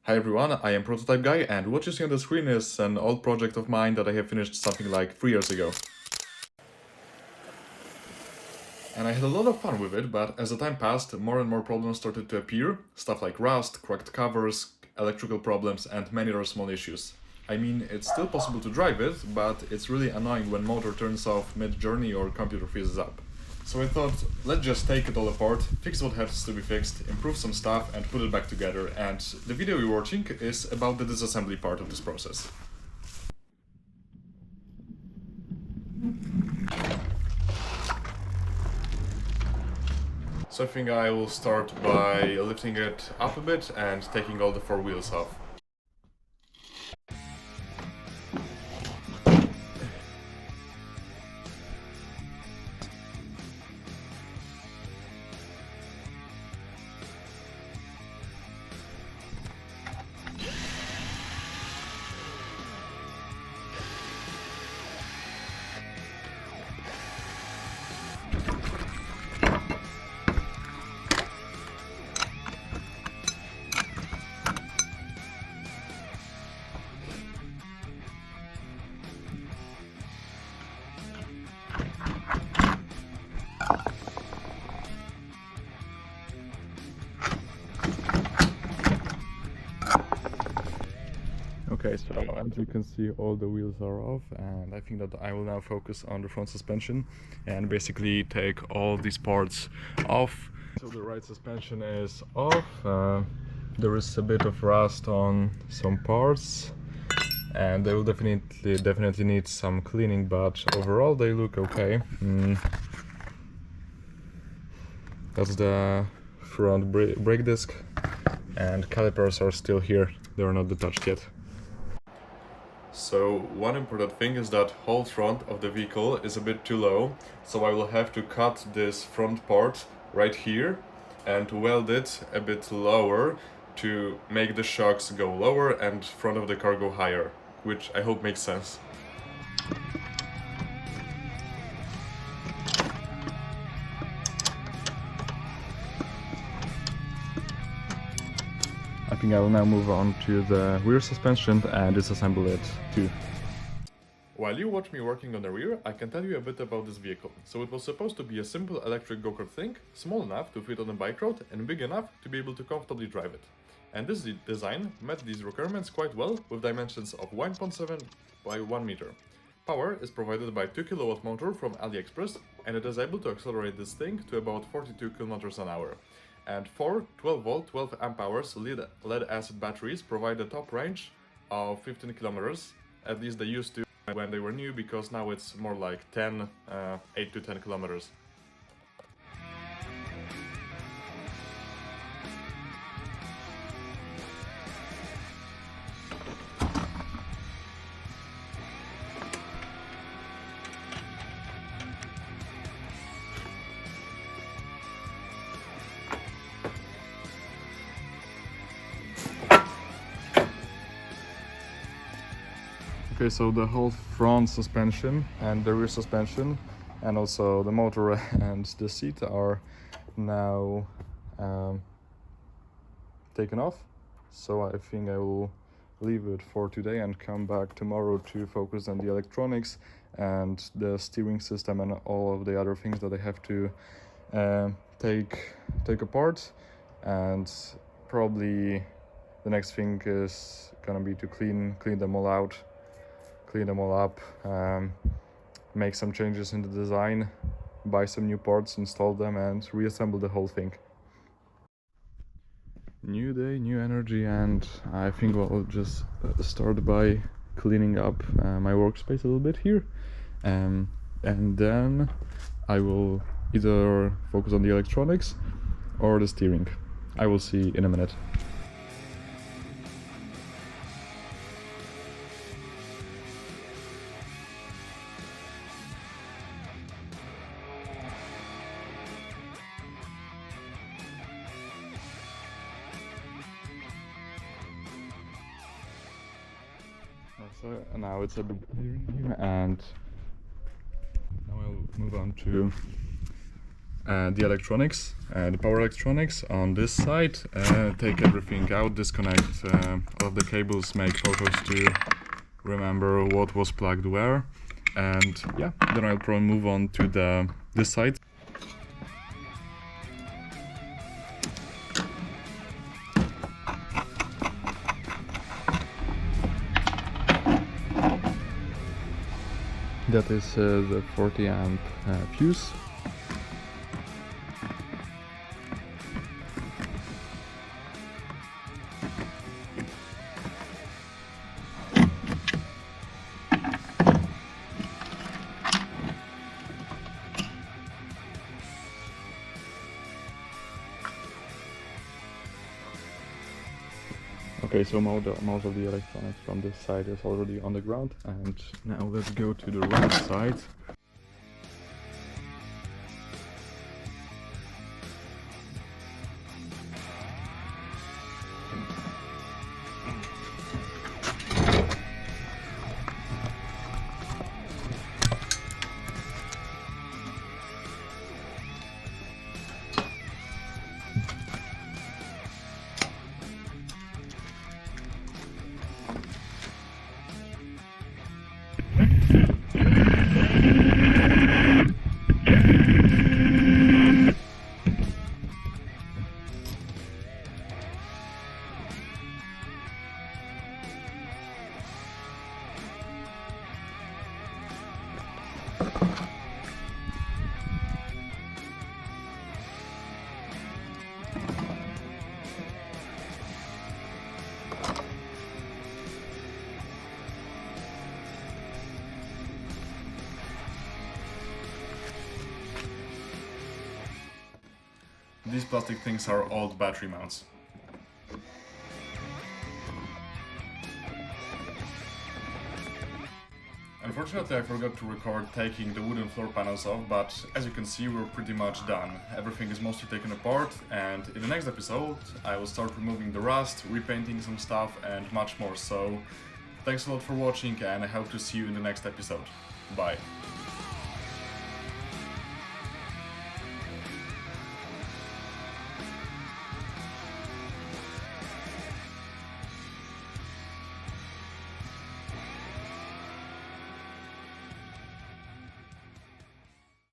Hi everyone, I am Prototype Guy, and what you see on the screen is an old project of mine that I have finished something like 3 years ago. And I had a lot of fun with it, but as the time passed, more and more problems started to appear, stuff like rust, cracked covers, electrical problems, and many other small issues. I mean, it's still possible to drive it, but it's really annoying when motor turns off mid-journey or computer freezes up. So I thought, let's just take it all apart, fix what has to be fixed, improve some stuff, and put it back together, and the video you're watching is about the disassembly part of this process. So I think I will start by lifting it up a bit and taking all the 4 wheels off. Okay, so as you can see, all the wheels are off, and I think that I will now focus on the front suspension and basically take all these parts off. So the right suspension is off, there is a bit of rust on some parts, and they will definitely need some cleaning, but overall they look okay. That's the front brake disc, and calipers are still here, they are not detached yet. So one important thing is that whole front of the vehicle is a bit too low, so I will have to cut this front part right here and weld it a bit lower to make the shocks go lower and front of the car go higher, which I hope makes sense. I think I will now move on to the rear suspension and disassemble it too. While you watch me working on the rear, I can tell you a bit about this vehicle. So it was supposed to be a simple electric go-kart thing, small enough to fit on a bike road and big enough to be able to comfortably drive it. And this design met these requirements quite well, with dimensions of 1.7 by 1 meter. Power is provided by 2 kW motor from AliExpress, and it is able to accelerate this thing to about 42 km an hour. And 4 12-volt 12 amp hours lead-acid batteries provide a top range of 15 kilometers. At least they used to when they were new, because now it's more like 8 to 10 kilometers. Okay, so the whole front suspension and the rear suspension and also the motor and the seat are now taken off. So I think I will leave it for today and come back tomorrow to focus on the electronics and the steering system and all of the other things that I have to take apart. And probably the next thing is gonna be to clean them all out, clean them all up, make some changes in the design, buy some new parts, install them, and reassemble the whole thing. New day, new energy, and I think I'll just start by cleaning up my workspace a little bit here, and then I will either focus on the electronics or the steering. I will see in a minute. So now it's a bit clearer in here, and now I'll move on to the electronics, the power electronics on this side, take everything out, disconnect all of the cables, make photos to remember what was plugged where, and yeah, then I'll probably move on to this side. That is the 40 amp fuse. Okay, so most of the electronics from this side is already on the ground, and now let's go to the right side. These plastic things are old battery mounts. Unfortunately, I forgot to record taking the wooden floor panels off, but as you can see, we're pretty much done. Everything is mostly taken apart, and in the next episode, I will start removing the rust, repainting some stuff, and much more. So, thanks a lot for watching, and I hope to see you in the next episode. Bye.